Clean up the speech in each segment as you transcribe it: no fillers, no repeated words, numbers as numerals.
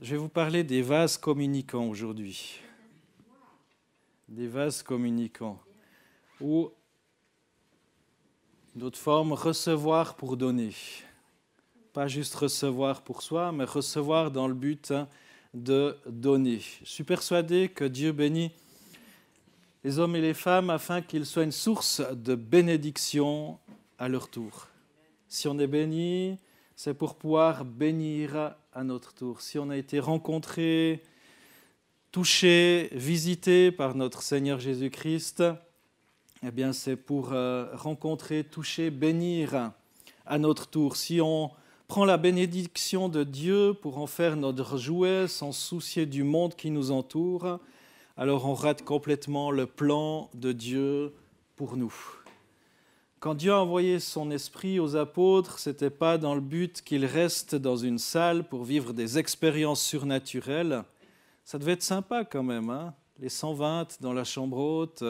Je vais vous parler des vases communicants aujourd'hui. Des vases communicants. Ou, d'autre forme, recevoir pour donner. Pas juste recevoir pour soi, mais recevoir dans le but de donner. Je suis persuadé que Dieu bénit les hommes et les femmes afin qu'ils soient une source de bénédiction à leur tour. Si on est béni, c'est pour pouvoir bénir à notre tour. Si on a été rencontré, touché, visité par notre Seigneur Jésus-Christ, eh bien c'est pour rencontrer, toucher, bénir à notre tour. Si on prend la bénédiction de Dieu pour en faire notre jouet sans soucier du monde qui nous entoure, alors on rate complètement le plan de Dieu pour nous. Quand Dieu a envoyé son esprit aux apôtres, ce n'était pas dans le but qu'ils restent dans une salle pour vivre des expériences surnaturelles. Ça devait être sympa quand même, hein? Les 120 dans la chambre haute,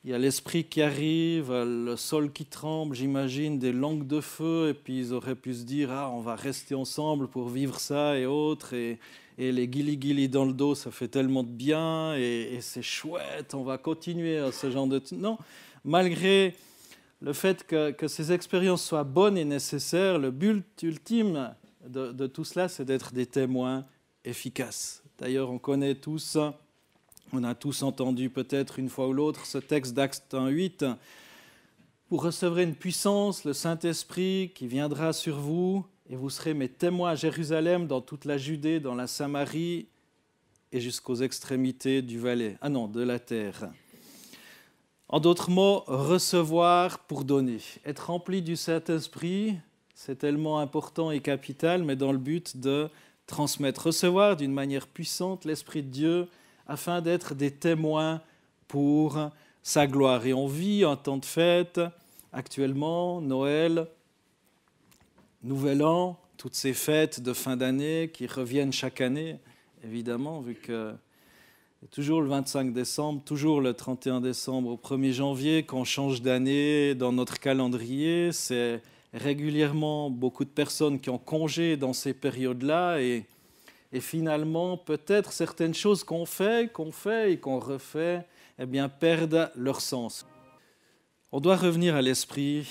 il y a l'esprit qui arrive, le sol qui tremble, j'imagine, des langues de feu, et puis ils auraient pu se dire « Ah, on va rester ensemble pour vivre ça et autres », et les guili-guili dans le dos, ça fait tellement de bien, et c'est chouette, on va continuer à ce genre de... Non, malgré le fait que ces expériences soient bonnes et nécessaires, le but ultime de tout cela, c'est d'être des témoins efficaces. D'ailleurs, on connaît tous, on a tous entendu peut-être une fois ou l'autre ce texte d'Actes 1:8. « Vous recevrez une puissance, le Saint-Esprit qui viendra sur vous, et vous serez mes témoins à Jérusalem, dans toute la Judée, dans la Samarie et jusqu'aux extrémités du Valais. » Ah non, de la terre. En d'autres mots, recevoir pour donner. Être rempli du Saint-Esprit, c'est tellement important et capital, mais dans le but de transmettre. Recevoir d'une manière puissante l'Esprit de Dieu afin d'être des témoins pour sa gloire. Et on vit un temps de fête actuellement, Noël, Nouvel An, toutes ces fêtes de fin d'année qui reviennent chaque année, évidemment, vu que c'est toujours le 25 décembre, toujours le 31 décembre, au 1er janvier, qu'on change d'année dans notre calendrier. C'est régulièrement beaucoup de personnes qui ont congé dans ces périodes-là et finalement, peut-être certaines choses qu'on fait et qu'on refait, eh bien, perdent leur sens. On doit revenir à l'esprit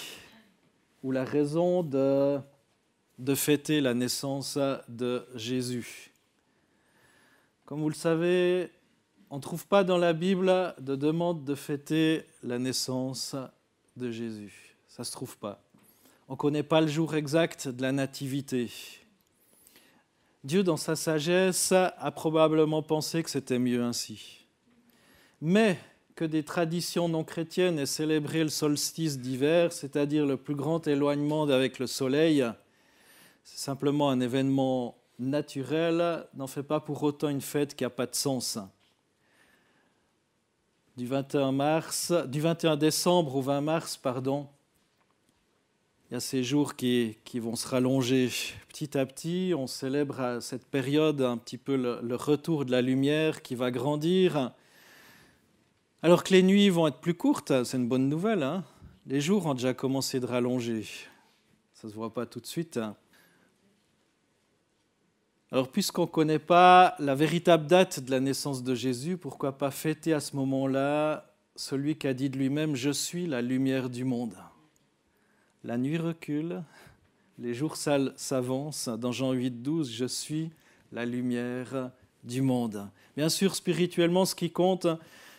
ou la raison de fêter la naissance de Jésus. Comme vous le savez, on ne trouve pas dans la Bible de demande de fêter la naissance de Jésus. Ça ne se trouve pas. On ne connaît pas le jour exact de la nativité. Dieu, dans sa sagesse, a probablement pensé que c'était mieux ainsi. Mais que des traditions non chrétiennes aient célébré le solstice d'hiver, c'est-à-dire le plus grand éloignement avec le soleil, c'est simplement un événement naturel, n'en fait pas pour autant une fête qui n'a pas de sens. Du 21 décembre au 20 mars, il y a ces jours qui vont se rallonger petit à petit. On célèbre à cette période un petit peu le retour de la lumière qui va grandir. Alors que les nuits vont être plus courtes, c'est une bonne nouvelle, hein? Les jours ont déjà commencé de rallonger. Ça ne se voit pas tout de suite. Alors, puisqu'on ne connaît pas la véritable date de la naissance de Jésus, pourquoi pas fêter à ce moment-là celui qui a dit de lui-même « Je suis la lumière du monde ». La nuit recule, les jours s'avancent. Dans Jean 8:12, « Je suis la lumière du monde ». Bien sûr, spirituellement, ce qui compte,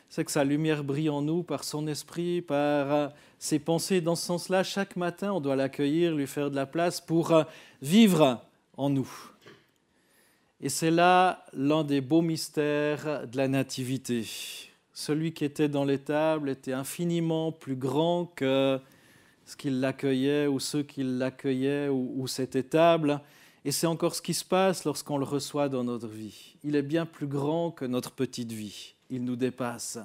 c'est que sa lumière brille en nous par son esprit, par ses pensées. Dans ce sens-là, chaque matin, on doit l'accueillir, lui faire de la place pour vivre en nous. Et c'est là l'un des beaux mystères de la nativité. Celui qui était dans l'étable était infiniment plus grand que ce qui l'accueillait ou ceux qui l'accueillaient ou cette étable. Et c'est encore ce qui se passe lorsqu'on le reçoit dans notre vie. Il est bien plus grand que notre petite vie. Il nous dépasse.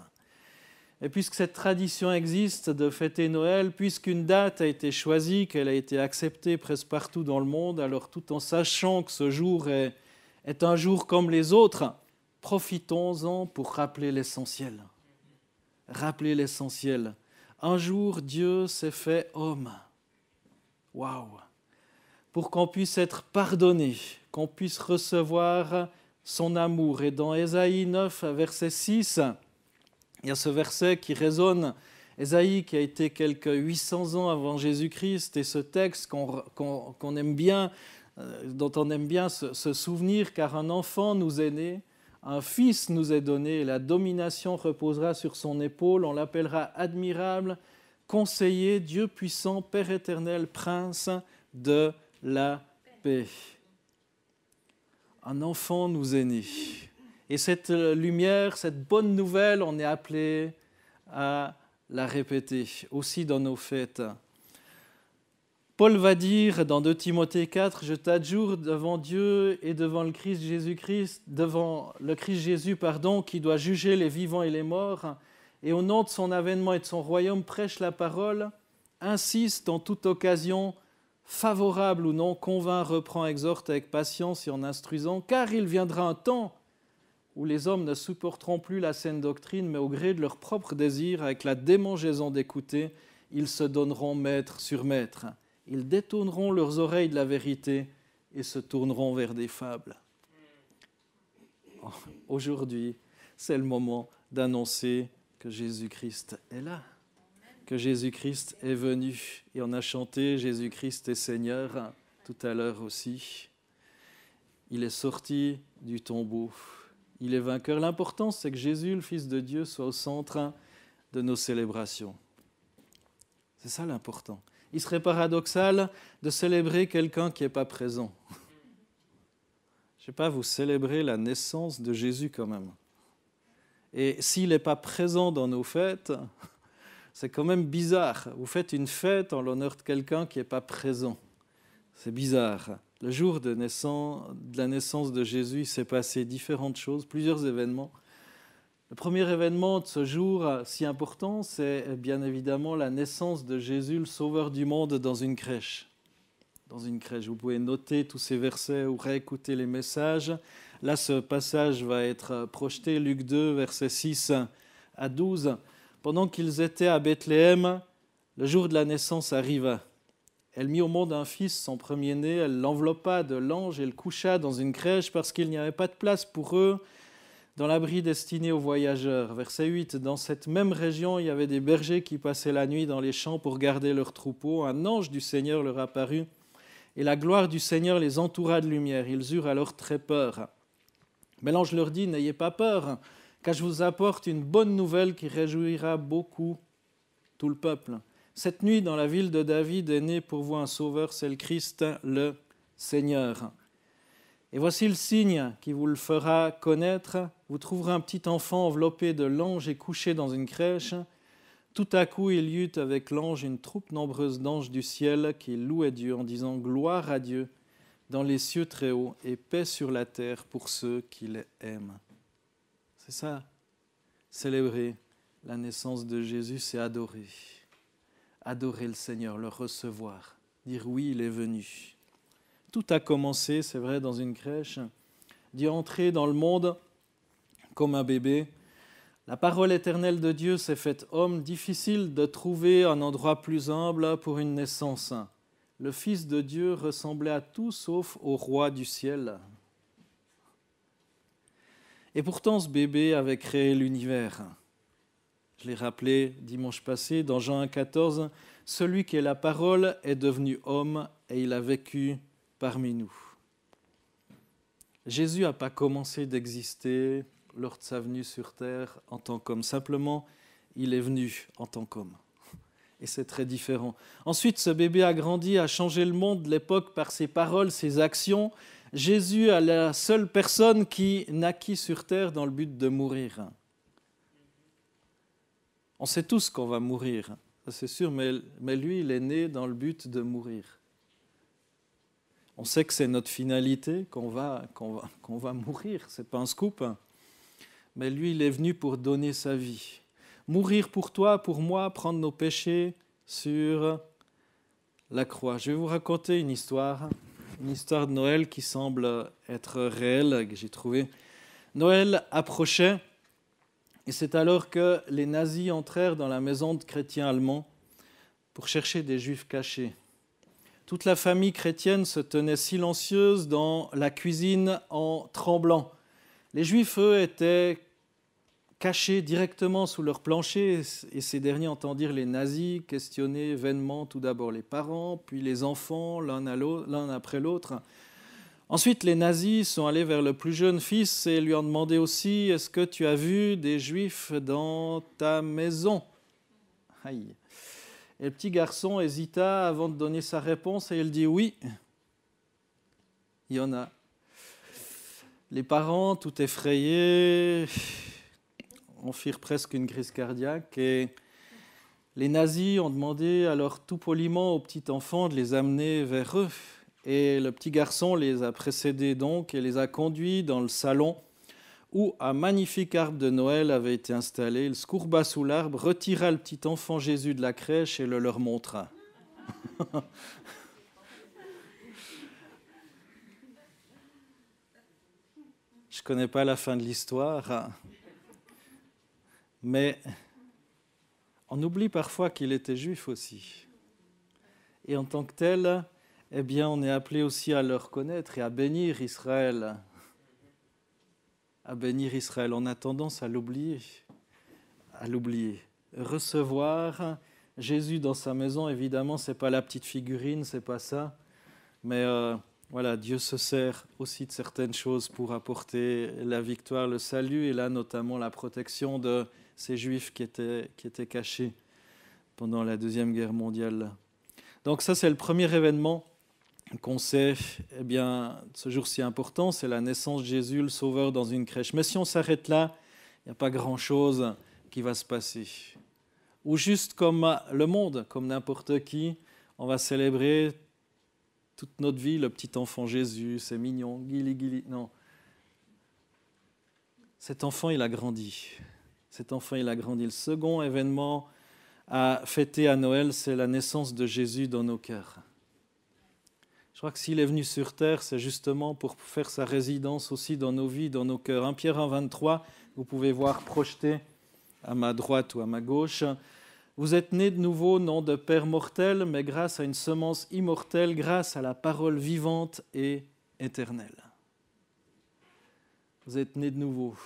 Et puisque cette tradition existe de fêter Noël, puisqu'une date a été choisie, qu'elle a été acceptée presque partout dans le monde, alors tout en sachant que ce jour est un jour comme les autres, profitons-en pour rappeler l'essentiel. Rappeler l'essentiel. Un jour, Dieu s'est fait homme. Waouh! pour qu'on puisse être pardonné, qu'on puisse recevoir son amour. Et dans Ésaïe 9, verset 6, il y a ce verset qui résonne. Ésaïe qui a été quelques 800 ans avant Jésus-Christ, et ce texte qu'on aime bien, dont on aime bien se souvenir, car un enfant nous est né, un fils nous est donné, et la domination reposera sur son épaule, on l'appellera admirable, conseiller, Dieu puissant, Père éternel, prince de la paix. Un enfant nous est né. Et cette lumière, cette bonne nouvelle, on est appelé à la répéter aussi dans nos fêtes. Paul va dire dans 2 Timothée 4, « Je t'adjure devant Dieu et devant le Christ Jésus-Christ, devant le Christ Jésus, qui doit juger les vivants et les morts, et au nom de son avènement et de son royaume, prêche la parole, insiste en toute occasion, favorable ou non, convainc, reprend, exhorte avec patience et en instruisant, car il viendra un temps où les hommes ne supporteront plus la saine doctrine, mais au gré de leur propre désir, avec la démangeaison d'écouter, ils se donneront maître sur maître. Ils détourneront leurs oreilles de la vérité et se tourneront vers des fables. » Aujourd'hui, c'est le moment d'annoncer que Jésus-Christ est là, que Jésus-Christ est venu. Et on a chanté « Jésus-Christ est Seigneur » tout à l'heure aussi. Il est sorti du tombeau. Il est vainqueur. L'important, c'est que Jésus, le Fils de Dieu, soit au centre de nos célébrations. C'est ça l'important. Il serait paradoxal de célébrer quelqu'un qui n'est pas présent. Je ne sais pas, vous célébrez la naissance de Jésus quand même. Et s'il n'est pas présent dans nos fêtes, c'est quand même bizarre. Vous faites une fête en l'honneur de quelqu'un qui n'est pas présent. C'est bizarre. Le jour de la naissance de Jésus, il s'est passé différentes choses, plusieurs événements. Le premier événement de ce jour si important, c'est bien évidemment la naissance de Jésus, le Sauveur du monde, dans une crèche. Dans une crèche. Vous pouvez noter tous ces versets ou réécouter les messages. Là, ce passage va être projeté, Luc 2, versets 6 à 12. Pendant qu'ils étaient à Bethléem, le jour de la naissance arriva. Elle mit au monde un fils, son premier-né, elle l'enveloppa de langes et le coucha dans une crèche parce qu'il n'y avait pas de place pour eux dans l'abri destiné aux voyageurs. Verset 8, dans cette même région, il y avait des bergers qui passaient la nuit dans les champs pour garder leurs troupeaux. Un ange du Seigneur leur apparut et la gloire du Seigneur les entoura de lumière. Ils eurent alors très peur. Mais l'ange leur dit, n'ayez pas peur, car je vous apporte une bonne nouvelle qui réjouira beaucoup tout le peuple. Cette nuit, dans la ville de David, est né pour vous un sauveur, c'est le Christ, le Seigneur. Et voici le signe qui vous le fera connaître. Vous trouverez un petit enfant enveloppé de langes et couché dans une crèche. Tout à coup, il y eut avec l'ange une troupe nombreuse d'anges du ciel qui louaient Dieu en disant « Gloire à Dieu dans les cieux très hauts et paix sur la terre pour ceux qui les aiment. » C'est ça, célébrer la naissance de Jésus, c'est adorer. Adorer le Seigneur, le recevoir, dire oui, il est venu. Tout a commencé, c'est vrai, dans une crèche, d'y entrer dans le monde comme un bébé. La parole éternelle de Dieu s'est faite homme, difficile de trouver un endroit plus humble pour une naissance. Le Fils de Dieu ressemblait à tout sauf au roi du ciel. Et pourtant, ce bébé avait créé l'univers. Je l'ai rappelé dimanche passé, dans Jean 1,14, « Celui qui est la parole est devenu homme et il a vécu parmi nous. » Jésus n'a pas commencé d'exister lors de sa venue sur terre en tant qu'homme. Simplement, il est venu en tant qu'homme. Et c'est très différent. Ensuite, ce bébé a grandi, a changé le monde de l'époque par ses paroles, ses actions. Jésus est la seule personne qui naquit sur terre dans le but de mourir. On sait tous qu'on va mourir, ça c'est sûr, mais lui, il est né dans le but de mourir. On sait que c'est notre finalité, qu'on va mourir, ce n'est pas un scoop. Mais lui, il est venu pour donner sa vie. Mourir pour toi, pour moi, prendre nos péchés sur la croix. Je vais vous raconter une histoire de Noël qui semble être réelle, que j'ai trouvée. Noël approchait. Et c'est alors que les nazis entrèrent dans la maison de chrétiens allemands pour chercher des juifs cachés. Toute la famille chrétienne se tenait silencieuse dans la cuisine en tremblant. Les Juifs, eux, étaient cachés directement sous leur plancher, et ces derniers entendirent les nazis questionner vainement tout d'abord les parents, puis les enfants, l'un après l'autre. Ensuite, les nazis sont allés vers le plus jeune fils et lui ont demandé aussi « Est-ce que tu as vu des Juifs dans ta maison ?» Aïe. Et le petit garçon hésita avant de donner sa réponse et il dit « Oui, il y en a. » Les parents, tout effrayés, en firent presque une crise cardiaque et les nazis ont demandé alors tout poliment au petit enfant de les amener vers eux. Et le petit garçon les a précédés donc et les a conduits dans le salon où un magnifique arbre de Noël avait été installé. Il se courba sous l'arbre, retira le petit enfant Jésus de la crèche et le leur montra. Je ne connais pas la fin de l'histoire, mais on oublie parfois qu'il était juif aussi. Et en tant que tel, eh bien, on est appelé aussi à le reconnaître et à bénir Israël. À bénir Israël. On a tendance à l'oublier. Recevoir Jésus dans sa maison, évidemment, ce n'est pas la petite figurine, ce n'est pas ça. Mais voilà, Dieu se sert aussi de certaines choses pour apporter la victoire, le salut, et là notamment la protection de ces Juifs qui étaient cachés pendant la Deuxième Guerre mondiale. Donc ça, c'est le premier événement qu'on sait, eh bien, ce jour si important, c'est la naissance de Jésus, le Sauveur, dans une crèche. Mais si on s'arrête là, il n'y a pas grand-chose qui va se passer. Ou juste comme le monde, comme n'importe qui, on va célébrer toute notre vie le petit enfant Jésus, c'est mignon, guili. Non. Cet enfant, il a grandi. Le second événement à fêter à Noël, c'est la naissance de Jésus dans nos cœurs. Je crois que s'il est venu sur terre, c'est justement pour faire sa résidence aussi dans nos vies, dans nos cœurs. 1 Pierre 1,23, vous pouvez voir projeté à ma droite ou à ma gauche. Vous êtes nés de nouveau, non de père mortel, mais grâce à une semence immortelle, grâce à la parole vivante et éternelle. Vous êtes nés de nouveau.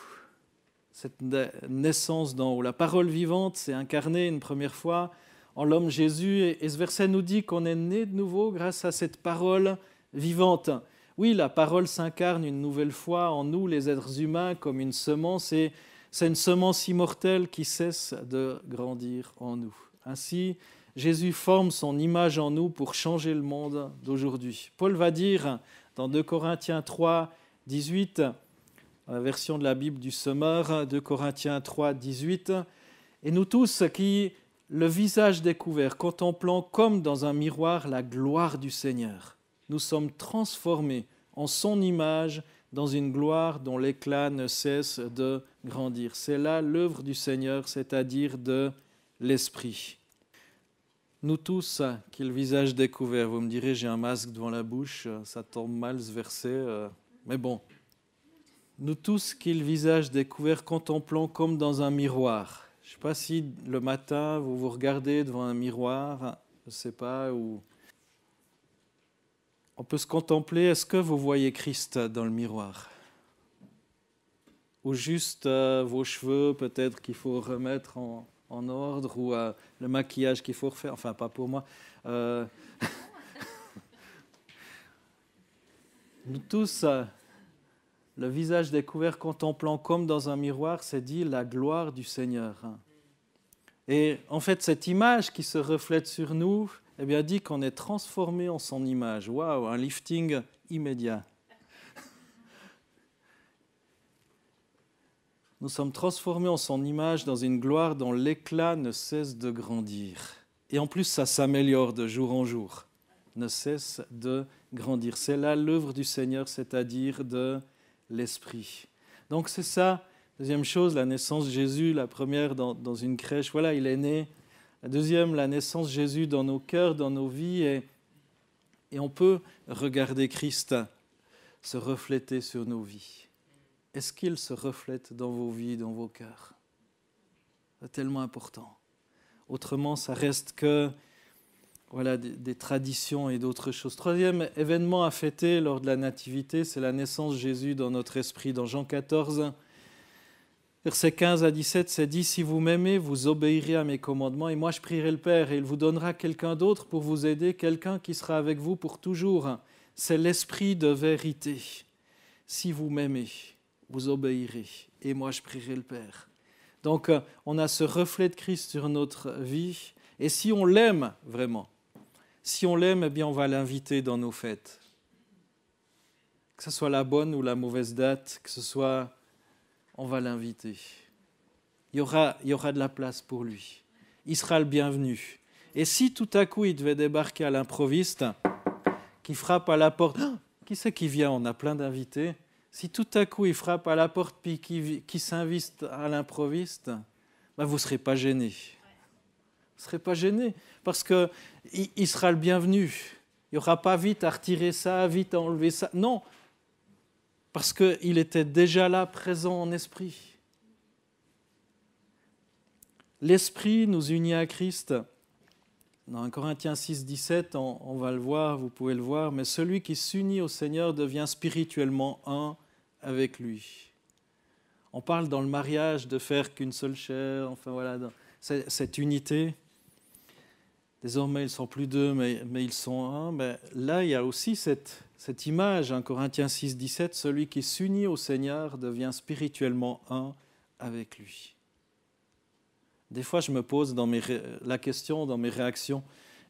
Cette naissance d'en haut. La parole vivante s'est incarnée une première fois en l'homme Jésus, et ce verset nous dit qu'on est né de nouveau grâce à cette parole vivante. Oui, la parole s'incarne une nouvelle fois en nous, les êtres humains, comme une semence, et c'est une semence immortelle qui cesse de grandir en nous. Ainsi, Jésus forme son image en nous pour changer le monde d'aujourd'hui. Paul va dire dans 2 Corinthiens 3, 18, la version de la Bible du Semeur, 2 Corinthiens 3, 18, « Et nous tous qui, le visage découvert, contemplant comme dans un miroir la gloire du Seigneur, nous sommes transformés en son image dans une gloire dont l'éclat ne cesse de grandir. » C'est là l'œuvre du Seigneur, c'est-à-dire de l'Esprit. Nous tous, qui le visage découvert, vous me direz, j'ai un masque devant la bouche, ça tombe mal ce verset, mais bon. Nous tous qui le visage découvert, contemplant comme dans un miroir. Je ne sais pas si le matin, vous vous regardez devant un miroir, je ne sais pas, ou on peut se contempler. Est-ce que vous voyez Christ dans le miroir? Ou juste vos cheveux, peut-être qu'il faut remettre en ordre, ou le maquillage qu'il faut refaire, enfin pas pour moi. Nous tous, le visage découvert, contemplant comme dans un miroir, c'est dit la gloire du Seigneur. Et en fait, cette image qui se reflète sur nous, eh bien, dit qu'on est transformé en son image. Waouh, un lifting immédiat. Nous sommes transformés en son image dans une gloire dont l'éclat ne cesse de grandir. Et en plus, ça s'améliore de jour en jour. Ne cesse de grandir. C'est là l'œuvre du Seigneur, c'est-à-dire de l'Esprit. Donc c'est ça, deuxième chose, la naissance de Jésus, la première dans une crèche, voilà, il est né. La deuxième, la naissance de Jésus dans nos cœurs, dans nos vies, et on peut regarder Christ se refléter sur nos vies. Est-ce qu'il se reflète dans vos vies, dans vos cœurs? C'est tellement important. Autrement, ça reste que voilà, des traditions et d'autres choses. Troisième événement à fêter lors de la Nativité, c'est la naissance de Jésus dans notre esprit. Dans Jean 14, versets 15 à 17, c'est dit « Si vous m'aimez, vous obéirez à mes commandements, et moi je prierai le Père, et il vous donnera quelqu'un d'autre pour vous aider, quelqu'un qui sera avec vous pour toujours. C'est l'Esprit de vérité. Si vous m'aimez, vous obéirez, et moi je prierai le Père. » Donc on a ce reflet de Christ sur notre vie, et si on l'aime vraiment, si on l'aime, eh bien on va l'inviter dans nos fêtes. Que ce soit la bonne ou la mauvaise date, que ce soit, on va l'inviter. Il y aura de la place pour lui. Il sera le bienvenu. Et si tout à coup il devait débarquer à l'improviste, qui frappe à la porte, qui c'est qui vient? On a plein d'invités. Si tout à coup il frappe à la porte puis qui s'invite à l'improviste, ben vous ne serez pas gêné. Vous ne serez pas gêné parce qu'il sera le bienvenu. Il n'y aura pas vite à retirer ça, vite à enlever ça. Non, parce qu'il était déjà là, présent en esprit. L'esprit nous unit à Christ. Dans 1 Corinthiens 6, 17, on va le voir, vous pouvez le voir, mais celui qui s'unit au Seigneur devient spirituellement un avec lui. On parle dans le mariage de faire qu'une seule chair, enfin voilà, cette unité. Désormais, ils ne sont plus deux, mais ils sont un. Mais là, il y a aussi cette image, 1 Corinthiens 6, 17, celui qui s'unit au Seigneur devient spirituellement un avec lui. Des fois, je me pose la question dans mes réactions,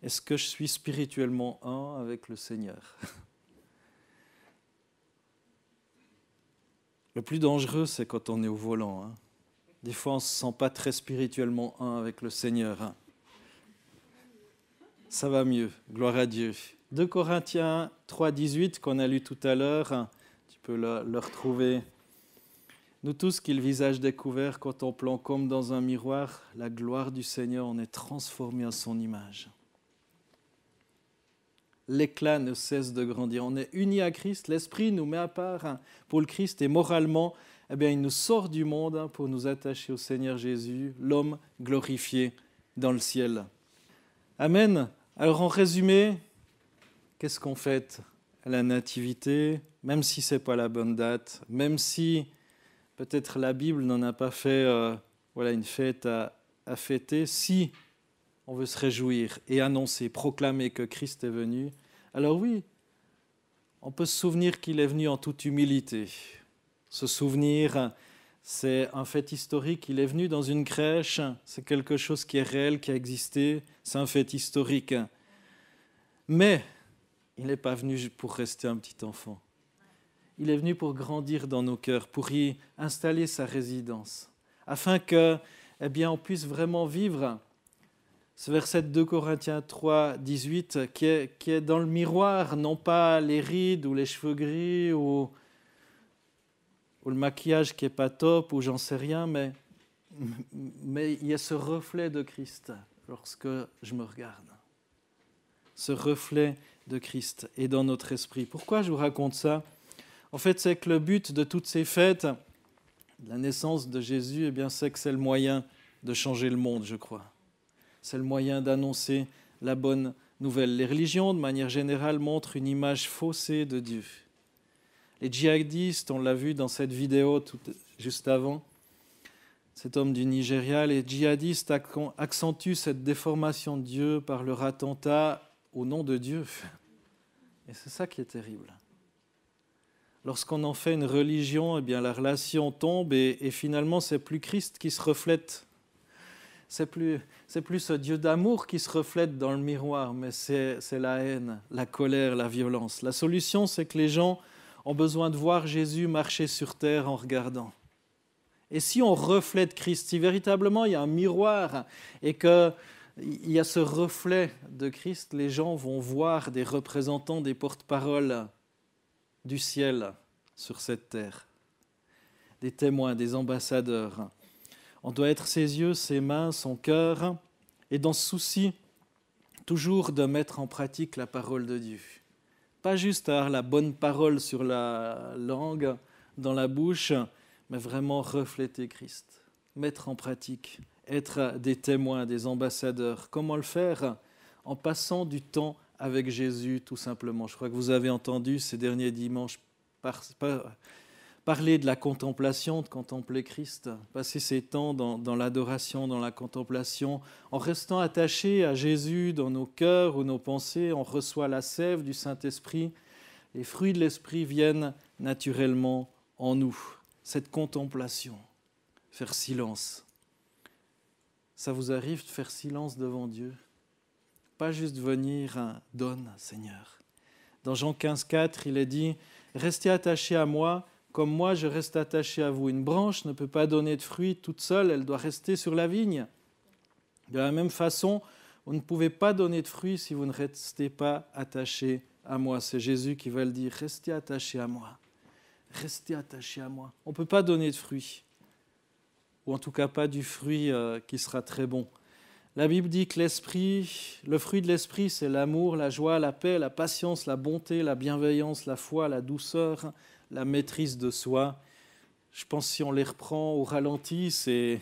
est-ce que je suis spirituellement un avec le Seigneur? Le plus dangereux, c'est quand on est au volant. Hein. Des fois, on ne se sent pas très spirituellement un avec le Seigneur. Hein. Ça va mieux, gloire à Dieu. 2 Corinthiens 3, 18, qu'on a lu tout à l'heure, tu peux le retrouver. Nous tous qui le visage découvert, contemplant comme dans un miroir la gloire du Seigneur, on est transformés à son image. L'éclat ne cesse de grandir. On est unis à Christ, l'Esprit nous met à part pour le Christ et moralement, eh bien, il nous sort du monde pour nous attacher au Seigneur Jésus, l'homme glorifié dans le ciel. Amen. Alors en résumé, qu'est-ce qu'on fête à la Nativité, même si ce n'est pas la bonne date, même si peut-être la Bible n'en a pas fait une fête à fêter, si on veut se réjouir et annoncer, proclamer que Christ est venu, alors oui, on peut se souvenir qu'il est venu en toute humilité. Se souvenir, c'est un fait historique, il est venu dans une crèche, c'est quelque chose qui est réel, qui a existé, c'est un fait historique. Mais il n'est pas venu pour rester un petit enfant. Il est venu pour grandir dans nos cœurs, pour y installer sa résidence, afin que, on puisse vraiment vivre ce verset de 2 Corinthiens 3, 18, qui est dans le miroir, non pas les rides ou les cheveux gris ou le maquillage qui n'est pas top ou j'en sais rien, mais il y a ce reflet de Christ lorsque je me regarde. Ce reflet de Christ est dans notre esprit. Pourquoi je vous raconte ça? En fait, c'est que le but de toutes ces fêtes, de la naissance de Jésus, c'est que c'est le moyen de changer le monde, je crois. C'est le moyen d'annoncer la bonne nouvelle. Les religions, de manière générale, montrent une image faussée de Dieu. Les djihadistes, on l'a vu dans cette vidéo juste avant, cet homme du Nigeria, les djihadistes accentuent cette déformation de Dieu par leur attentat au nom de Dieu. Et c'est ça qui est terrible. Lorsqu'on en fait une religion, la relation tombe et finalement, c'est plus Christ qui se reflète. C'est plus ce Dieu d'amour qui se reflète dans le miroir, mais c'est la haine, la colère, la violence. La solution, c'est que les gens ont besoin de voir Jésus marcher sur terre en regardant. Et si on reflète Christ, si véritablement il y a un miroir et qu'il y a ce reflet de Christ, les gens vont voir des représentants, des porte-paroles du ciel sur cette terre, des témoins, des ambassadeurs. On doit être ses yeux, ses mains, son cœur, et dans ce souci, toujours de mettre en pratique la parole de Dieu. Pas juste avoir la bonne parole sur la langue, dans la bouche, mais vraiment refléter Christ, mettre en pratique, être des témoins, des ambassadeurs. Comment le faire? en passant du temps avec Jésus, tout simplement. Je crois que vous avez entendu ces derniers dimanches parler de la contemplation, de contempler Christ, passer ces temps dans l'adoration, dans la contemplation, en restant attaché à Jésus dans nos cœurs ou nos pensées, on reçoit la sève du Saint-Esprit. Les fruits de l'Esprit viennent naturellement en nous. Cette contemplation, faire silence. Ça vous arrive de faire silence devant Dieu? Pas juste venir, donne, Seigneur. Dans Jean 15,4, il est dit « Restez attachés à moi, comme moi je reste attaché à vous. Une branche ne peut pas donner de fruits toute seule, elle doit rester sur la vigne. De la même façon, vous ne pouvez pas donner de fruits si vous ne restez pas attachés à moi. » C'est Jésus qui va le dire « Restez attachés à moi. Restez attachés à moi. » On ne peut pas donner de fruits, ou en tout cas pas du fruit qui sera très bon. La Bible dit que le fruit de l'esprit, c'est l'amour, la joie, la paix, la patience, la bonté, la bienveillance, la foi, la douceur, la maîtrise de soi. Je pense que si on les reprend au ralenti, c'est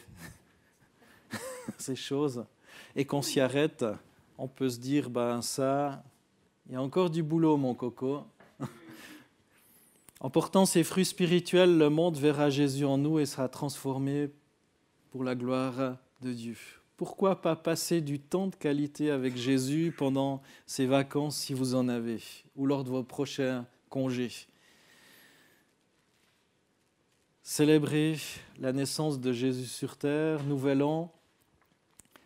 ces choses, et qu'on s'y arrête, on peut se dire, ça, il y a encore du boulot, mon coco. En portant ces fruits spirituels, le monde verra Jésus en nous et sera transformé pour la gloire de Dieu. Pourquoi pas passer du temps de qualité avec Jésus pendant ces vacances si vous en avez, ou lors de vos prochains congés? Célébrez la naissance de Jésus sur terre, nouvel an,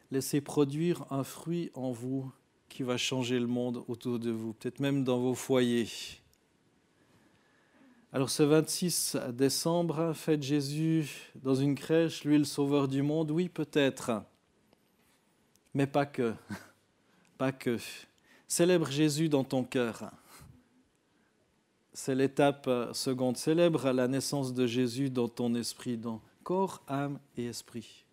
laissez produire un fruit en vous qui va changer le monde autour de vous, peut-être même dans vos foyers. Alors ce 26 décembre, faites Jésus dans une crèche, lui le sauveur du monde, oui peut-être. Mais pas que, pas que. Célèbre Jésus dans ton cœur. C'est l'étape seconde. Célèbre la naissance de Jésus dans ton esprit, dans corps, âme et esprit,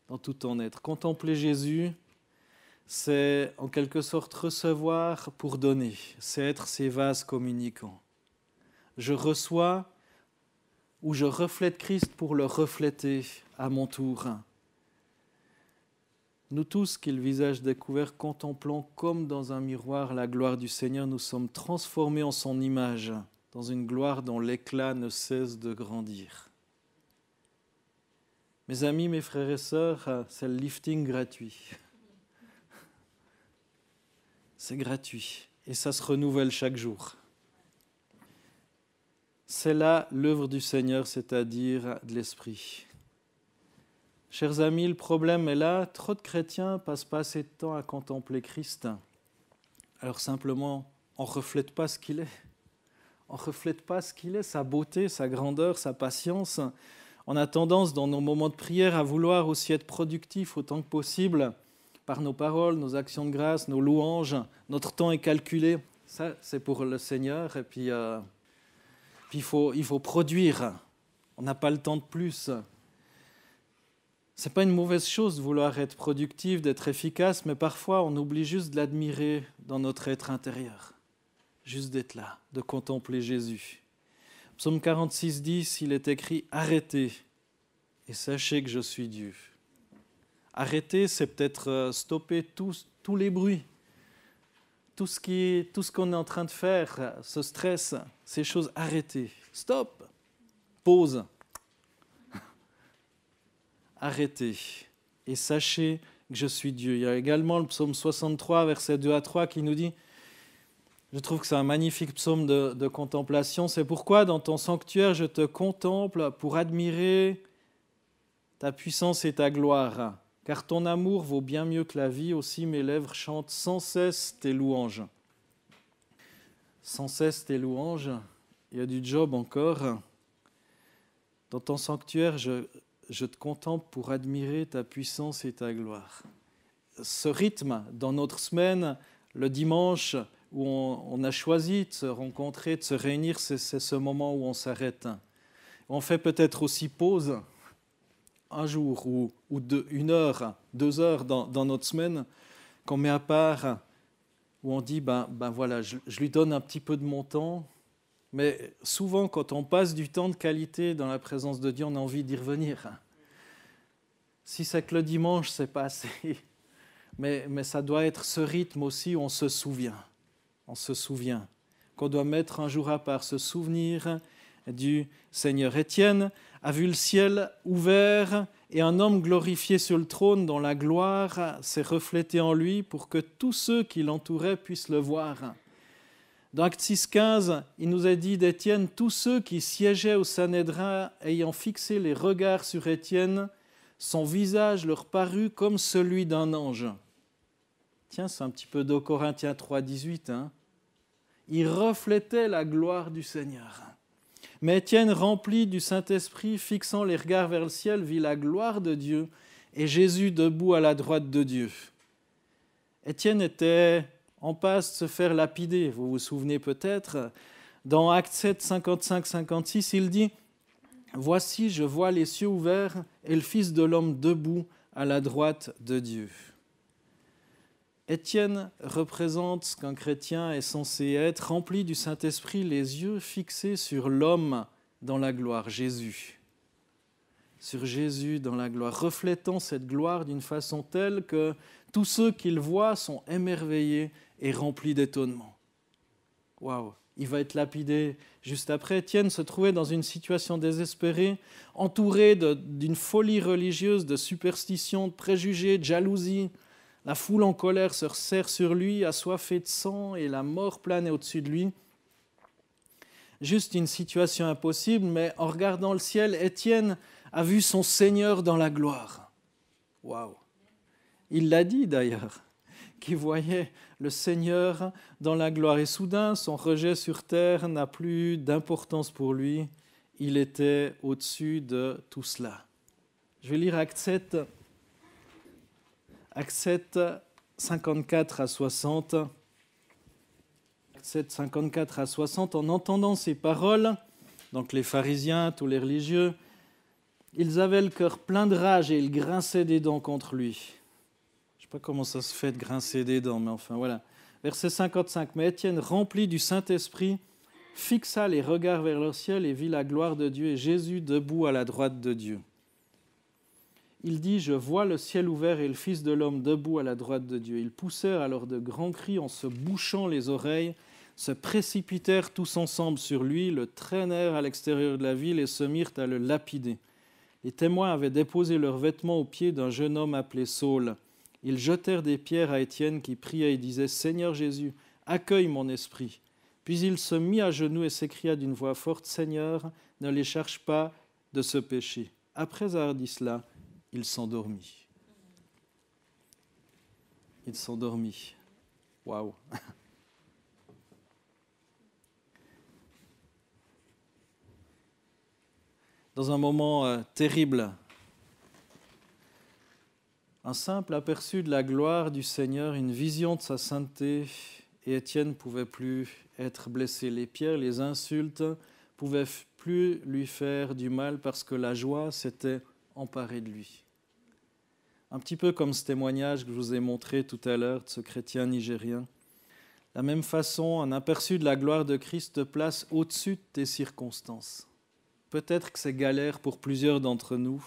dans tout ton être. Contempler Jésus, c'est en quelque sorte recevoir pour donner. C'est être ces vases communicants. Je reçois ou je reflète Christ pour le refléter à mon tour. Nous tous, qui le visage découvert, contemplons comme dans un miroir la gloire du Seigneur, nous sommes transformés en son image, dans une gloire dont l'éclat ne cesse de grandir. Mes amis, mes frères et sœurs, c'est le lifting gratuit. C'est gratuit et ça se renouvelle chaque jour. C'est là l'œuvre du Seigneur, c'est-à-dire de l'Esprit. Chers amis, le problème est là, trop de chrétiens passent pas assez de temps à contempler Christ. Alors simplement, on ne reflète pas ce qu'il est. On ne reflète pas ce qu'il est, sa beauté, sa grandeur, sa patience. On a tendance, dans nos moments de prière, à vouloir aussi être productif autant que possible par nos paroles, nos actions de grâce, nos louanges. Notre temps est calculé. Ça, c'est pour le Seigneur. Et puis il faut produire. On n'a pas le temps de plus. Ce n'est pas une mauvaise chose de vouloir être productif, d'être efficace, mais parfois on oublie juste de l'admirer dans notre être intérieur. Juste d'être là, de contempler Jésus. Psaume 46, 10, il est écrit « Arrêtez et sachez que je suis Dieu ». Arrêter, c'est peut-être stopper tous les bruits. Tout ce qu'on est en train de faire, ce stress, ces choses, arrêtez. Stop, pause. Arrêtez et sachez que je suis Dieu. Il y a également le psaume 63, versets 2 à 3, qui nous dit, je trouve que c'est un magnifique psaume de contemplation, c'est pourquoi dans ton sanctuaire je te contemple pour admirer ta puissance et ta gloire. Car ton amour vaut bien mieux que la vie, aussi mes lèvres chantent sans cesse tes louanges. Sans cesse tes louanges, il y a du job encore. Dans ton sanctuaire, je te contemple pour admirer ta puissance et ta gloire. Ce rythme, dans notre semaine, le dimanche, où on a choisi de se rencontrer, de se réunir, c'est ce moment où on s'arrête. On fait peut-être aussi pause, un jour ou une heure, 2 heures dans notre semaine, qu'on met à part, où on dit, voilà, je lui donne un petit peu de mon temps, mais souvent, quand on passe du temps de qualité dans la présence de Dieu, on a envie d'y revenir. Si c'est que le dimanche, c'est pas assez. mais ça doit être ce rythme aussi où on se souvient. On se souvient qu'on doit mettre un jour à part, se souvenir du Seigneur. Étienne a vu le ciel ouvert et un homme glorifié sur le trône dont la gloire s'est reflétée en lui pour que tous ceux qui l'entouraient puissent le voir. Dans Actes 6,15, il nous est dit d'Étienne, tous ceux qui siégeaient au Sanhédrin ayant fixé les regards sur Étienne, son visage leur parut comme celui d'un ange. Tiens, c'est un petit peu de Corinthiens 3,18. Il reflétait la gloire du Seigneur. Mais Étienne, rempli du Saint-Esprit, fixant les regards vers le ciel, vit la gloire de Dieu et Jésus debout à la droite de Dieu. Étienne était en passe de se faire lapider. Vous vous souvenez peut-être, dans Actes 7, 55-56, il dit « Voici, je vois les cieux ouverts et le Fils de l'homme debout à la droite de Dieu. » Étienne représente ce qu'un chrétien est censé être, rempli du Saint-Esprit, les yeux fixés sur l'homme dans la gloire, Jésus. Sur Jésus dans la gloire, reflétant cette gloire d'une façon telle que tous ceux qui le voient sont émerveillés et remplis d'étonnement. Waouh! Il va être lapidé juste après. Étienne se trouvait dans une situation désespérée, entouré d'une folie religieuse, de superstitions, de préjugés, de jalousie. La foule en colère se resserre sur lui, assoiffé de sang, et la mort planait au-dessus de lui. Juste une situation impossible, mais en regardant le ciel, Étienne a vu son Seigneur dans la gloire. Waouh! Il l'a dit d'ailleurs, qu'il voyait le Seigneur dans la gloire. Et soudain, son rejet sur terre n'a plus d'importance pour lui. Il était au-dessus de tout cela. Je vais lire Actes 7, 54 à 60. Actes 7, 54 à 60. En entendant ces paroles, donc les pharisiens, tous les religieux, ils avaient le cœur plein de rage et ils grinçaient des dents contre lui. Je ne sais pas comment ça se fait de grincer des dents, mais enfin voilà. Verset 55. Mais Étienne, rempli du Saint-Esprit, fixa les regards vers le ciel et vit la gloire de Dieu et Jésus debout à la droite de Dieu. Il dit, je vois le ciel ouvert et le Fils de l'homme debout à la droite de Dieu. Ils poussèrent alors de grands cris en se bouchant les oreilles, se précipitèrent tous ensemble sur lui, le traînèrent à l'extérieur de la ville et se mirent à le lapider. Les témoins avaient déposé leurs vêtements aux pieds d'un jeune homme appelé Saul. Ils jetèrent des pierres à Étienne qui priait et disait « Seigneur Jésus, accueille mon esprit ». Puis il se mit à genoux et s'écria d'une voix forte « Seigneur, ne les charge pas de ce péché ». Après avoir dit cela, il s'endormit. Il s'endormit. Waouh! Dans un moment terrible, un simple aperçu de la gloire du Seigneur, une vision de sa sainteté, et Étienne ne pouvait plus être blessé. Les pierres, les insultes ne pouvaient plus lui faire du mal parce que la joie s'était emparée de lui. Un petit peu comme ce témoignage que je vous ai montré tout à l'heure de ce chrétien nigérien. De la même façon, un aperçu de la gloire de Christ te place au-dessus de tes circonstances. Peut-être que c'est galère pour plusieurs d'entre nous,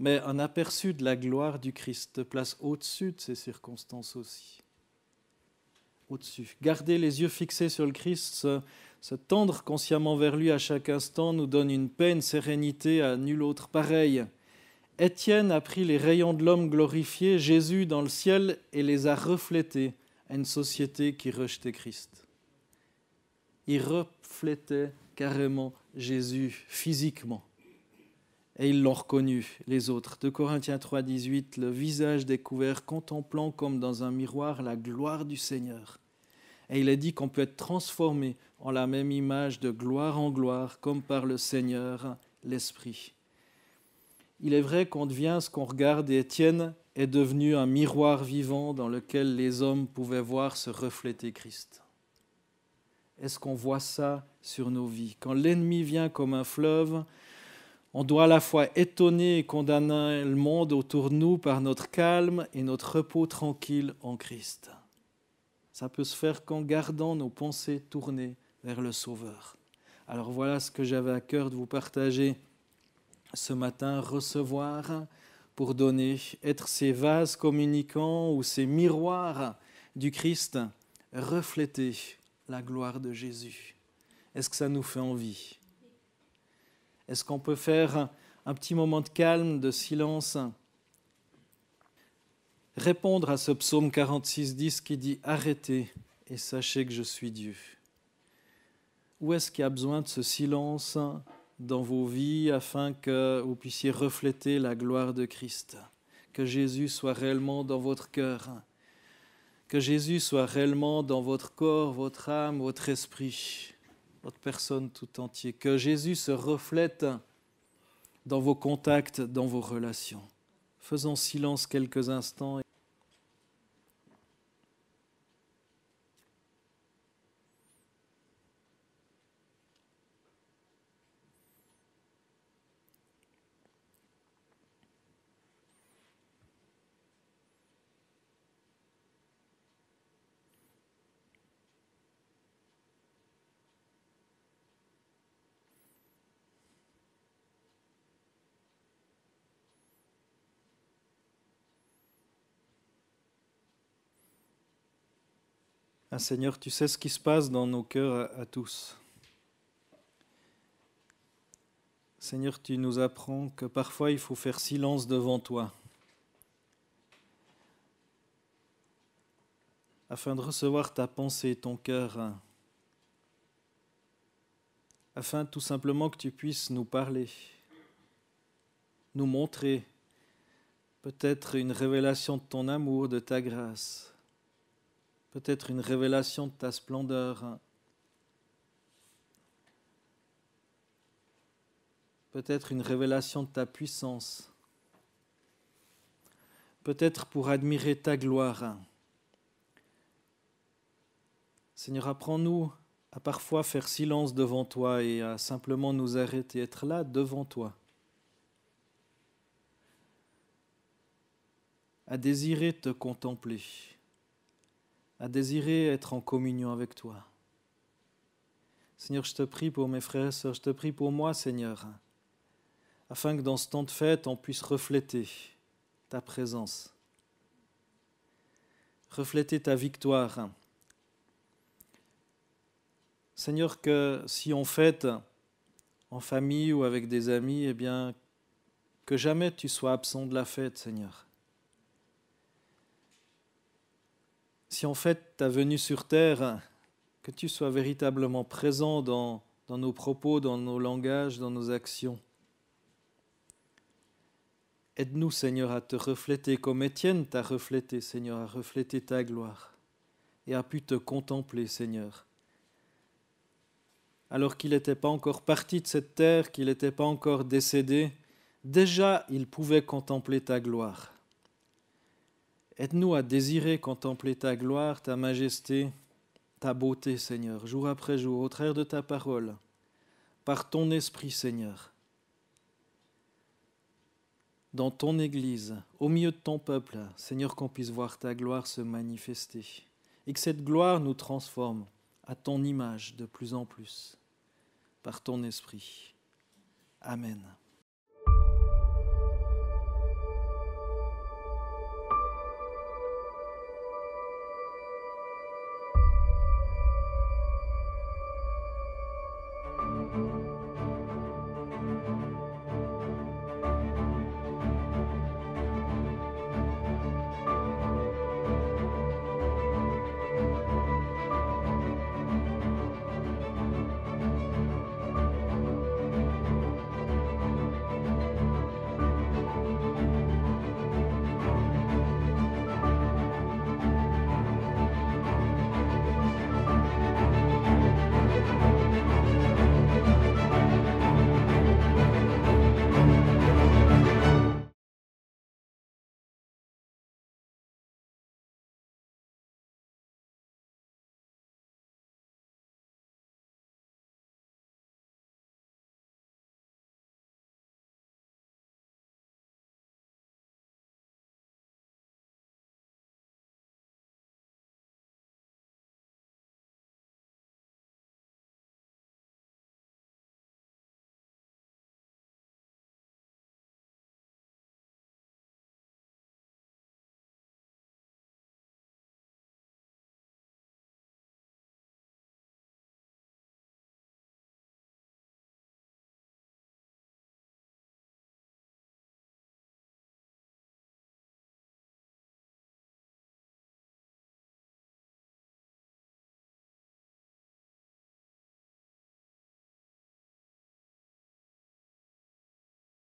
mais un aperçu de la gloire du Christ te place au-dessus de ces circonstances aussi. Au-dessus. Garder les yeux fixés sur le Christ, se tendre consciemment vers lui à chaque instant nous donne une paix, une sérénité à nul autre pareil. Étienne a pris les rayons de l'homme glorifié, Jésus dans le ciel, et les a reflétés à une société qui rejetait Christ. Il reflétait carrément Jésus physiquement. Et ils l'ont reconnu, les autres. 2 Corinthiens 3, 18, le visage découvert, contemplant comme dans un miroir la gloire du Seigneur. Et il est dit qu'on peut être transformé en la même image de gloire en gloire, comme par le Seigneur, l'Esprit. Il est vrai qu'on devient ce qu'on regarde, et Étienne est devenu un miroir vivant dans lequel les hommes pouvaient voir se refléter Christ. Est-ce qu'on voit ça sur nos vies? Quand l'ennemi vient comme un fleuve, on doit à la fois étonner et condamner le monde autour de nous par notre calme et notre repos tranquille en Christ. Ça peut se faire qu'en gardant nos pensées tournées vers le Sauveur. Alors voilà ce que j'avais à cœur de vous partager ce matin, recevoir pour donner, être ces vases communicants ou ces miroirs du Christ, refléter la gloire de Jésus. Est-ce que ça nous fait envie? Est-ce qu'on peut faire un petit moment de calme, de silence, répondre à ce psaume 46:10 qui dit « Arrêtez et sachez que je suis Dieu ». Où est-ce qu'il y a besoin de ce silence dans vos vies afin que vous puissiez refléter la gloire de Christ? Que Jésus soit réellement dans votre cœur, que Jésus soit réellement dans votre corps, votre âme, votre esprit, votre personne tout entière. Que Jésus se reflète dans vos contacts, dans vos relations. Faisons silence quelques instants. Ah, Seigneur, tu sais ce qui se passe dans nos cœurs à tous. Seigneur, tu nous apprends que parfois il faut faire silence devant toi afin de recevoir ta pensée, ton cœur, afin tout simplement que tu puisses nous parler, nous montrer peut-être une révélation de ton amour, de ta grâce, peut-être une révélation de ta splendeur, peut-être une révélation de ta puissance, peut-être pour admirer ta gloire. Seigneur, apprends-nous à parfois faire silence devant toi et à simplement nous arrêter, être là devant toi, à désirer te contempler, à désirer être en communion avec toi. Seigneur, je te prie pour mes frères et sœurs, je te prie pour moi, Seigneur, afin que dans ce temps de fête, on puisse refléter ta présence, refléter ta victoire. Seigneur, que si on fête en famille ou avec des amis, eh bien, que jamais tu sois absent de la fête, Seigneur. Si on fête ta venue sur terre, que tu sois véritablement présent dans nos propos, dans nos langages, dans nos actions. Aide-nous, Seigneur, à te refléter comme Étienne t'a reflété, Seigneur, à refléter ta gloire et a pu te contempler, Seigneur. Alors qu'il n'était pas encore parti de cette terre, qu'il n'était pas encore décédé, déjà il pouvait contempler ta gloire. Aide-nous à désirer contempler ta gloire, ta majesté, ta beauté, Seigneur, jour après jour, au travers de ta parole, par ton esprit, Seigneur, dans ton Église, au milieu de ton peuple, Seigneur, qu'on puisse voir ta gloire se manifester et que cette gloire nous transforme à ton image de plus en plus, par ton esprit. Amen.